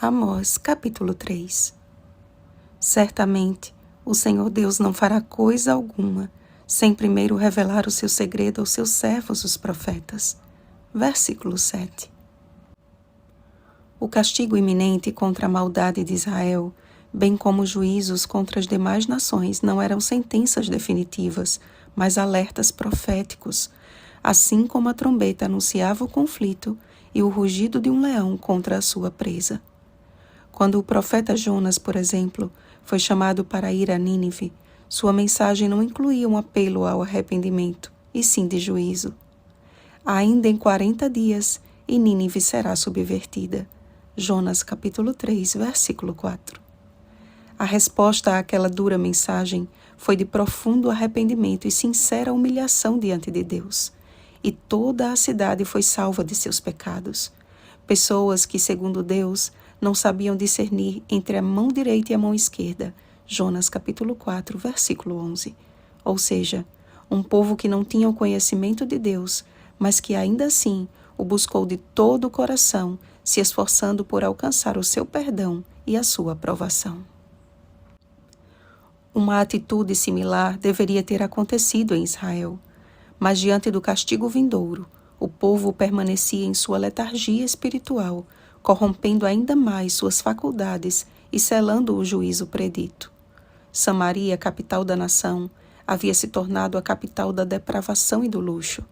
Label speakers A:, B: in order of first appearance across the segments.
A: Amós, capítulo 3. Certamente, o Senhor Deus não fará coisa alguma, sem primeiro revelar o seu segredo aos seus servos, os profetas. Versículo 7. O castigo iminente contra a maldade de Israel, bem como os juízos contra as demais nações, não eram sentenças definitivas, mas alertas proféticos, assim como a trombeta anunciava o conflito e o rugido de um leão contra a sua presa. Quando o profeta Jonas, por exemplo, foi chamado para ir a Nínive, sua mensagem não incluía um apelo ao arrependimento, e sim de juízo. Ainda em 40 dias, e Nínive será subvertida. Jonas capítulo 3, versículo 4. A resposta àquela dura mensagem foi de profundo arrependimento e sincera humilhação diante de Deus. E toda a cidade foi salva de seus pecados. Pessoas que, segundo Deus, não sabiam discernir entre a mão direita e a mão esquerda. Jonas capítulo 4, versículo 11. Ou seja, um povo que não tinha o conhecimento de Deus, mas que ainda assim o buscou de todo o coração, se esforçando por alcançar o seu perdão e a sua aprovação. Uma atitude similar deveria ter acontecido em Israel, mas diante do castigo vindouro, o povo permanecia em sua letargia espiritual, corrompendo ainda mais suas faculdades e selando o juízo predito. Samaria, capital da nação, havia se tornado a capital da depravação e do luxo.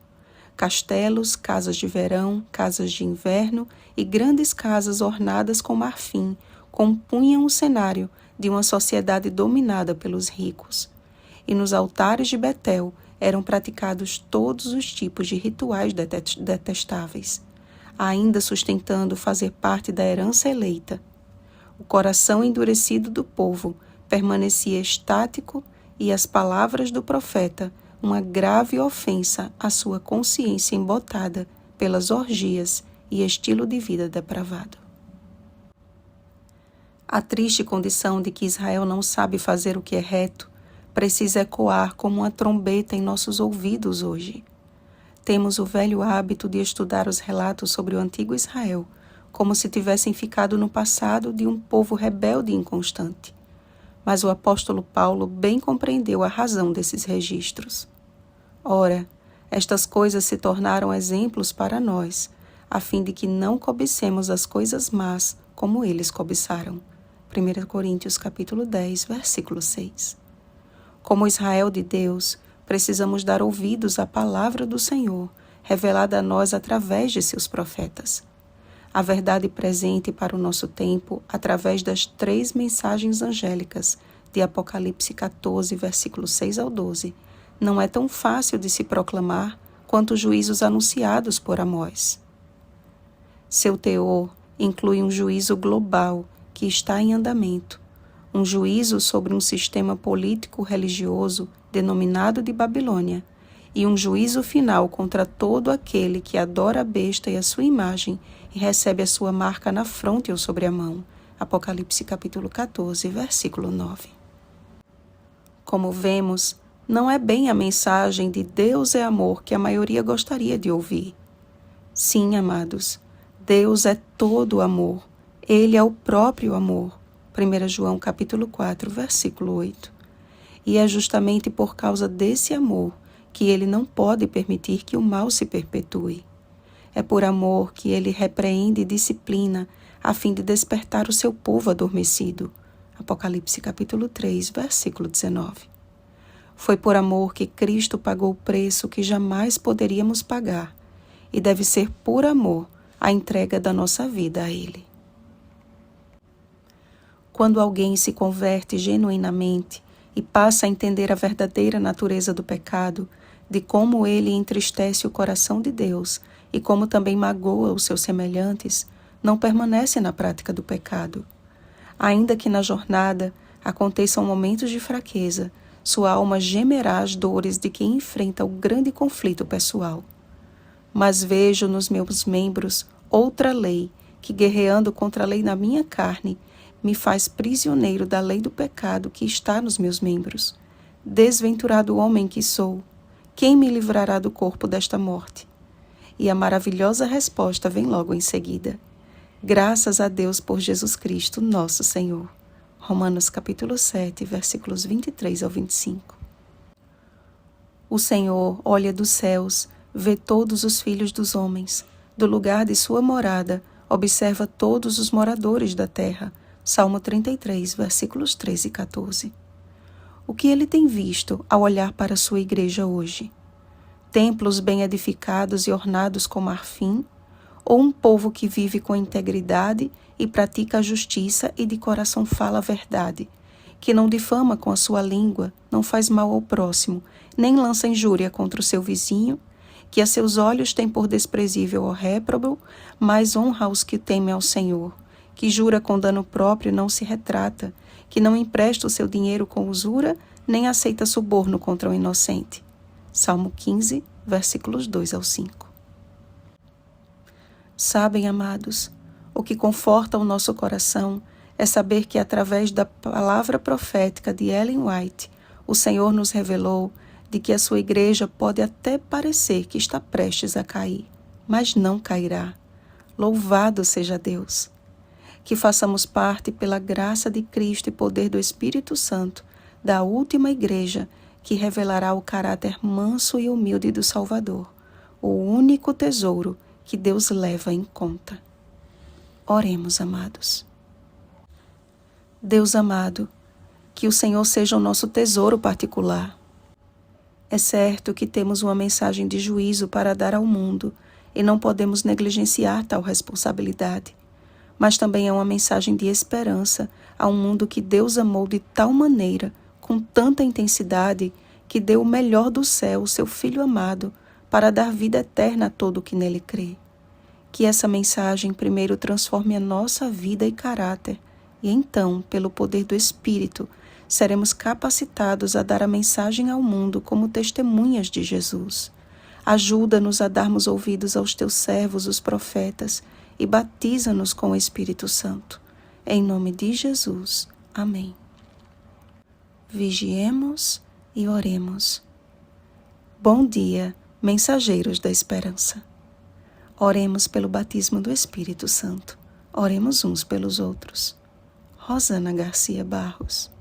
A: Castelos, casas de verão, casas de inverno e grandes casas ornadas com marfim compunham o cenário de uma sociedade dominada pelos ricos. E nos altares de Betel eram praticados todos os tipos de rituais detestáveis, ainda sustentando fazer parte da herança eleita. O coração endurecido do povo permanecia estático e as palavras do profeta, uma grave ofensa à sua consciência embotada pelas orgias e estilo de vida depravado. A triste condição de que Israel não sabe fazer o que é reto precisa ecoar como uma trombeta em nossos ouvidos hoje. Temos o velho hábito de estudar os relatos sobre o antigo Israel, como se tivessem ficado no passado de um povo rebelde e inconstante. Mas o apóstolo Paulo bem compreendeu a razão desses registros. Ora, estas coisas se tornaram exemplos para nós, a fim de que não cobicemos as coisas más como eles cobiçaram. 1 Coríntios capítulo 10, versículo 6. Como Israel de Deus, precisamos dar ouvidos à palavra do Senhor, revelada a nós através de seus profetas. A verdade presente para o nosso tempo, através das 3 mensagens angélicas de Apocalipse 14, versículos 6 ao 12, não é tão fácil de se proclamar quanto os juízos anunciados por Amós. Seu teor inclui um juízo global que está em andamento, um juízo sobre um sistema político-religioso denominado de Babilônia, e um juízo final contra todo aquele que adora a besta e a sua imagem e recebe a sua marca na fronte ou sobre a mão. Apocalipse capítulo 14, versículo 9. Como vemos, não é bem a mensagem de Deus é amor que a maioria gostaria de ouvir. Sim, amados, Deus é todo amor. Ele é o próprio amor. 1 João capítulo 4, versículo 8. E é justamente por causa desse amor que ele não pode permitir que o mal se perpetue. É por amor que ele repreende e disciplina a fim de despertar o seu povo adormecido. Apocalipse capítulo 3, versículo 19. Foi por amor que Cristo pagou o preço que jamais poderíamos pagar, e deve ser por amor a entrega da nossa vida a Ele. Quando alguém se converte genuinamente e passa a entender a verdadeira natureza do pecado, de como ele entristece o coração de Deus e como também magoa os seus semelhantes, não permanece na prática do pecado. Ainda que na jornada aconteçam momentos de fraqueza, sua alma gemerá as dores de quem enfrenta o grande conflito pessoal. Mas vejo nos meus membros outra lei, que guerreando contra a lei na minha carne, me faz prisioneiro da lei do pecado que está nos meus membros. Desventurado homem que sou, quem me livrará do corpo desta morte? E a maravilhosa resposta vem logo em seguida. Graças a Deus por Jesus Cristo, nosso Senhor. Romanos capítulo 7, versículos 23 ao 25. O Senhor olha dos céus, vê todos os filhos dos homens. Do lugar de sua morada, observa todos os moradores da terra. Salmo 33, versículos 13 e 14. O que ele tem visto ao olhar para a sua igreja hoje? Templos bem edificados e ornados com marfim? Ou um povo que vive com integridade e pratica a justiça e de coração fala a verdade, que não difama com a sua língua, não faz mal ao próximo, nem lança injúria contra o seu vizinho, que a seus olhos tem por desprezível o réprobo, mas honra os que temem ao Senhor, que jura com dano próprio e não se retrata, que não empresta o seu dinheiro com usura, nem aceita suborno contra o inocente. Salmo 15, versículos 2 ao 5. Sabem, amados, o que conforta o nosso coração é saber que através da palavra profética de Ellen White, o Senhor nos revelou de que a sua igreja pode até parecer que está prestes a cair, mas não cairá. Louvado seja Deus! Que façamos parte, pela graça de Cristo e poder do Espírito Santo, da última igreja que revelará o caráter manso e humilde do Salvador, o único tesouro que Deus leva em conta. Oremos, amados. Deus amado, que o Senhor seja o nosso tesouro particular. É certo que temos uma mensagem de juízo para dar ao mundo e não podemos negligenciar tal responsabilidade, mas também é uma mensagem de esperança a um mundo que Deus amou de tal maneira, com tanta intensidade, que deu o melhor do céu, o seu Filho amado, para dar vida eterna a todo o que nele crê. Que essa mensagem primeiro transforme a nossa vida e caráter, e então, pelo poder do Espírito, seremos capacitados a dar a mensagem ao mundo como testemunhas de Jesus. Ajuda-nos a darmos ouvidos aos teus servos, os profetas, e batiza-nos com o Espírito Santo. Em nome de Jesus. Amém. Vigiemos e oremos. Bom dia, mensageiros da esperança. Oremos pelo batismo do Espírito Santo. Oremos uns pelos outros. Rosana Garcia Barros.